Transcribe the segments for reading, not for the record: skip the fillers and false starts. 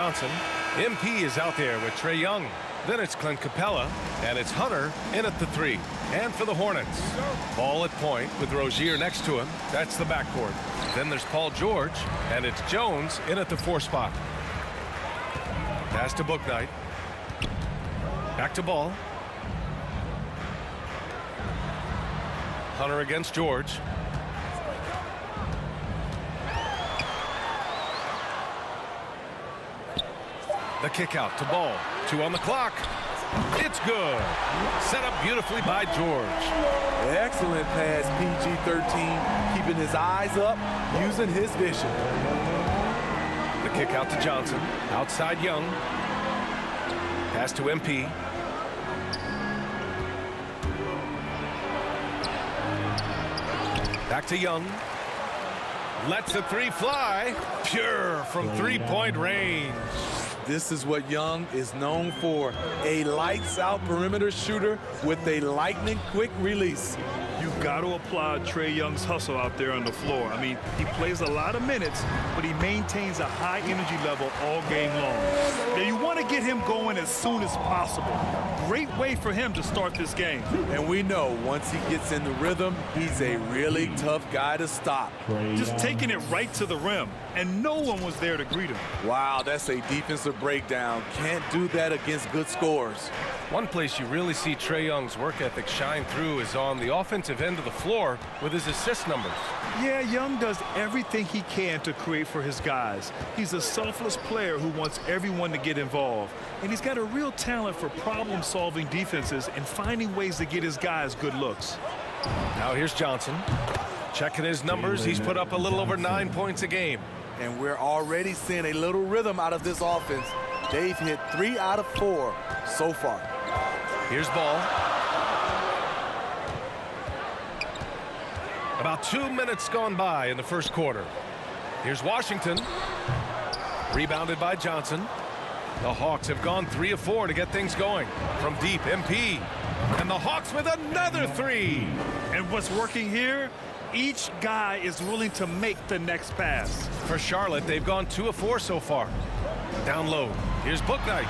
Johnson. MP is out there with Trae Young. Then it's Clint Capella, and it's Hunter in at the 3. And for the Hornets, ball at point with Rozier next to him. That's the backcourt. Then there's Paul George, and it's Jones in at the 4 spot. Pass to Bouknight. Back to Ball. Hunter against George. The kick out to Ball. 2 on the clock. It's good. Set up beautifully by George. Excellent pass, PG-13. Keeping his eyes up, using his vision. The kick out to Johnson. Outside Young. Pass to MP. Back to Young. Lets the 3 fly. Pure from 3-point range. This is what Young is known for. A lights-out perimeter shooter with a lightning-quick release. You've got to applaud Trae Young's hustle out there on the floor. I mean, he plays a lot of minutes, but he maintains a high energy level all game long. Now, you want to get him going as soon as possible. Great way for him to start this game. And we know once he gets in the rhythm, he's a really tough guy to stop. Just taking it right to the rim, and no one was there to greet him. Wow, that's a defensive breakdown. Can't do that against good scores. One place you really see Trae Young's work ethic shine through is on the offensive end of the floor with his assist numbers. Yeah, Young does everything he can to create for his guys. He's a selfless player who wants everyone to get involved. And he's got a real talent for problem-solving defenses and finding ways to get his guys good looks. Now here's Johnson. Checking his numbers, he's put up a little over 9 points a game. And we're already seeing a little rhythm out of this offense. They've hit 3 out of 4 so far. Here's Ball. About 2 minutes gone by in the first quarter. Here's Washington. Rebounded by Johnson. The Hawks have gone 3 of 4 to get things going. From deep, MP. And the Hawks with another 3. And what's working here? Each guy is willing to make the next pass. For Charlotte, they've gone 2 of 4 so far. Down low. Here's Bouknight.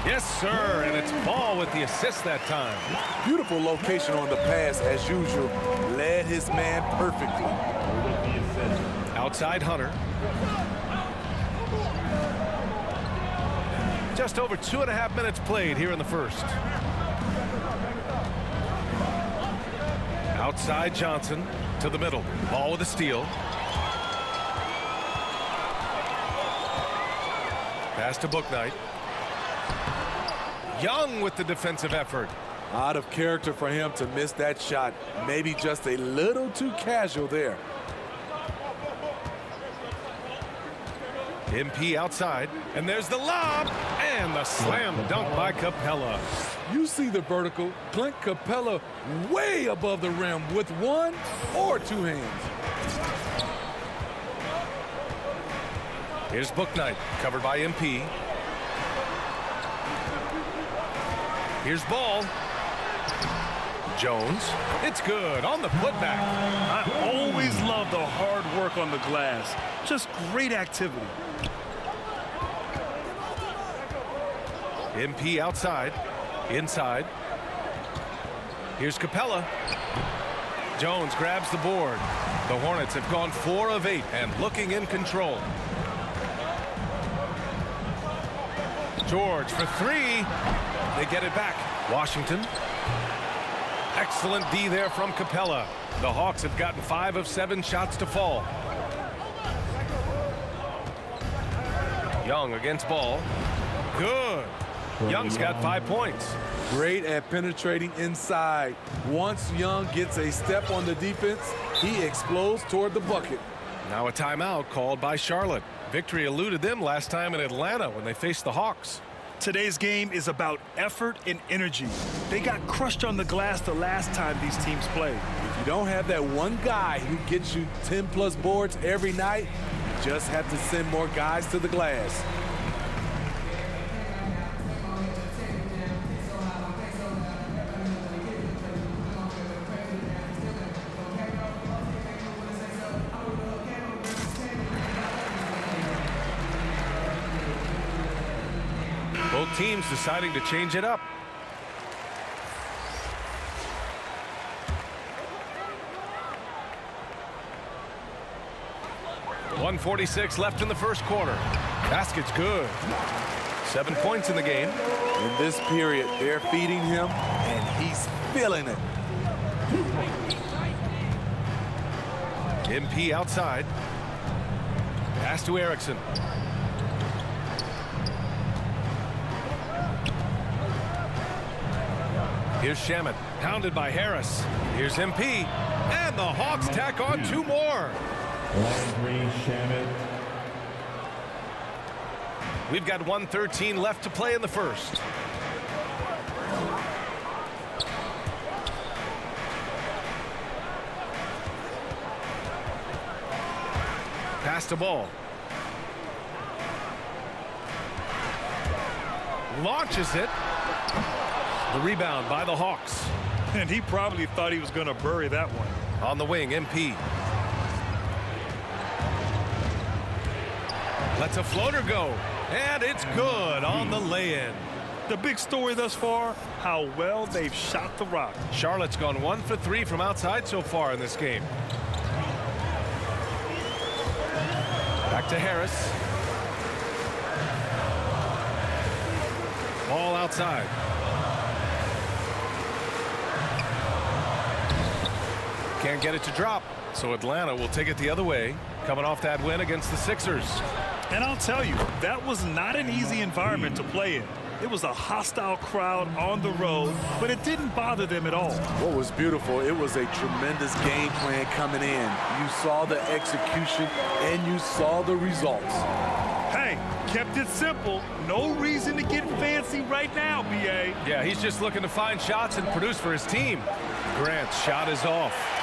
Yes, sir, and it's Ball with the assist that time. Beautiful location on the pass, as usual. Led his man perfectly. Outside Hunter. Just over 2.5 minutes played here in the first. Outside Johnson to the middle. Ball with a steal. Pass to Bouknight. Young with the defensive effort. Out of character for him to miss that shot. Maybe just a little too casual there. MP outside, and there's the lob, and the slam dunk by Capella. You see the vertical. Clint Capella way above the rim with 1 or 2 hands. Here's Bouknight, covered by MP. Here's Ball. Jones. It's good on the putback. I always love the hard work on the glass. Just great activity. MP outside. Inside. Here's Capella. Jones grabs the board. The Hornets have gone 4 of 8 and looking in control. George for 3. They get it back. Washington. Excellent D there from Capella. The Hawks have gotten 5 of 7 shots to fall. Young against Ball. Good. Young's got 5 points. Great at penetrating inside. Once Young gets a step on the defense, he explodes toward the bucket. Now a timeout called by Charlotte. Victory eluded them last time in Atlanta when they faced the Hawks. Today's game is about effort and energy. They got crushed on the glass the last time these teams played. If you don't have that one guy who gets you 10+ boards every night, you just have to send more guys to the glass. Both teams deciding to change it up. .146 left in the first quarter. Basket's good. 7 points in the game. In this period, they're feeding him, and he's feeling it. MP outside. Pass to Erickson. Here's Shamet, pounded by Harris. Here's MP, and the Hawks tack on 2 more. We've got 1:13 left to play in the first. Pass the ball. Launches it. The rebound by the Hawks. And he probably thought he was going to bury that one. On the wing, MP. Lets a floater go. And it's good on the lay-in. The big story thus far, how well they've shot the rock. Charlotte's gone 1 for 3 from outside so far in this game. Back to Harris. Ball outside. Can't get it to drop, so Atlanta will take it the other way, coming off that win against the Sixers. And I'll tell you, that was not an easy environment to play in. It was a hostile crowd on the road, but it didn't bother them at all. What was beautiful, it was a tremendous game plan coming in. You saw the execution, and you saw the results. Hey, kept it simple. No reason to get fancy right now, B.A. Yeah, he's just looking to find shots and produce for his team. Grant's shot is off.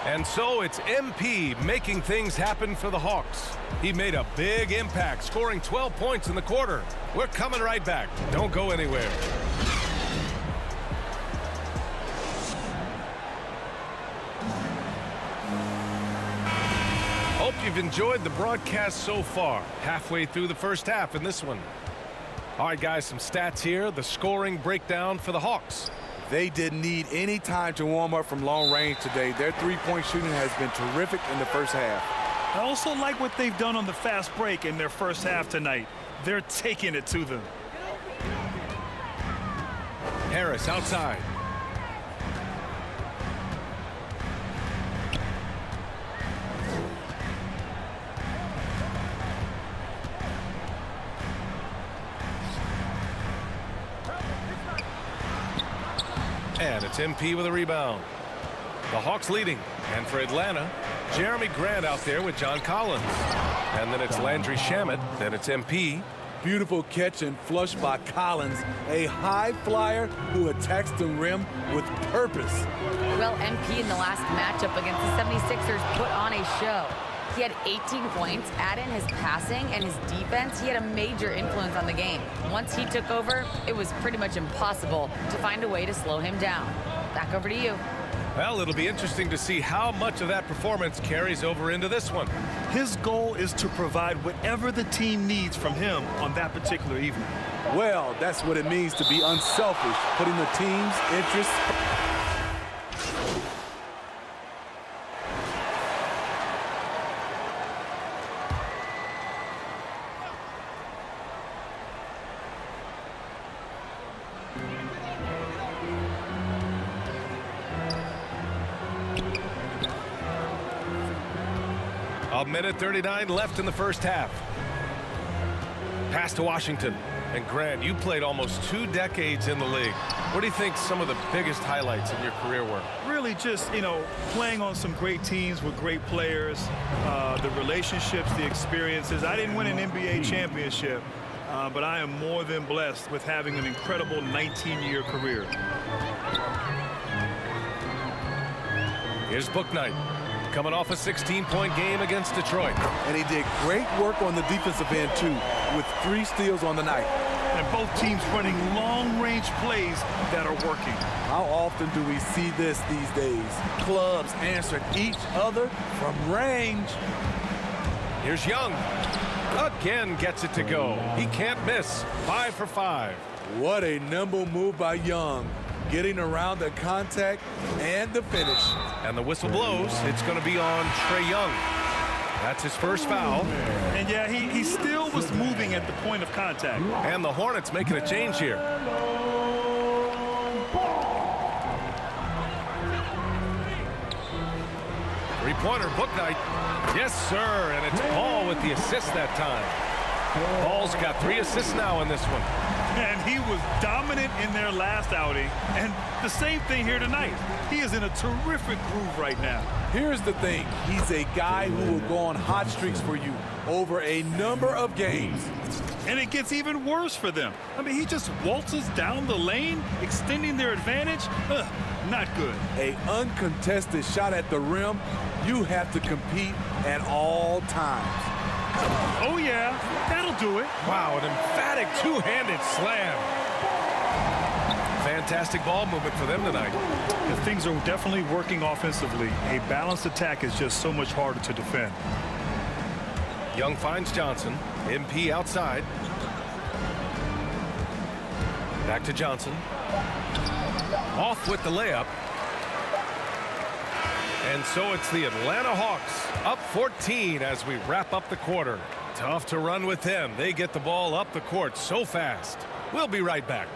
And so it's MP making things happen for the Hawks. He made a big impact, scoring 12 points in the quarter. We're coming right back. Don't go anywhere. Hope you've enjoyed the broadcast so far. Halfway through the first half in this one. All right, guys, some stats here. The scoring breakdown for the Hawks. They didn't need any time to warm up from long range today. Their three-point shooting has been terrific in the first half. I also like what they've done on the fast break in their first half tonight. They're taking it to them. Harris outside. And it's MP with a rebound. The Hawks leading. And for Atlanta, Jeremy Grant out there with John Collins. And then it's Landry Shamet. Then it's MP. Beautiful catch and flush by Collins, a high flyer who attacks the rim with purpose. Well, MP in the last matchup against the 76ers put on a show. He had 18 points, add in his passing and his defense, he had a major influence on the game. Once he took over, it was pretty much impossible to find a way to slow him down. Back over to you. Well, it'll be interesting to see how much of that performance carries over into this one. His goal is to provide whatever the team needs from him on that particular evening. Well, that's what it means to be unselfish, putting the team's interests. A minute 39 left in the first half. Pass to Washington. And Grant, you played almost 2 decades in the league. What do you think some of the biggest highlights in your career were? Really just, playing on some great teams with great players, the relationships, the experiences. I didn't win an NBA championship, but I am more than blessed with having an incredible 19-year career. Here's Bouknight, coming off a 16-point game against Detroit. And he did great work on the defensive end, too, with 3 steals on the night. And both teams running long-range plays that are working. How often do we see this these days? Clubs answering each other from range. Here's Young. Again gets it to go. He can't miss. 5 for 5. What a nimble move by Young, getting around the contact and the finish. And the whistle blows. It's going to be on Trae Young. That's his first foul. And yeah, he still was moving at the point of contact. And the Hornets making a change here. Three-pointer, book night. Yes, sir, and it's Paul with the assist that time. Paul's got 3 assists now in this one. And he was dominant in their last outing. And the same thing here tonight. He is in a terrific groove right now. Here's the thing. He's a guy who will go on hot streaks for you over a number of games. And it gets even worse for them. I mean, he just waltzes down the lane, extending their advantage. Not good. An uncontested shot at the rim, you have to compete at all times. Oh, yeah, that'll do it. Wow, an emphatic two-handed slam. Fantastic ball movement for them tonight. And things are definitely working offensively. A balanced attack is just so much harder to defend. Young finds Johnson. MP outside. Back to Johnson. Off with the layup. And so it's the Atlanta Hawks up 14 as we wrap up the quarter. Tough to run with them. They get the ball up the court so fast. We'll be right back.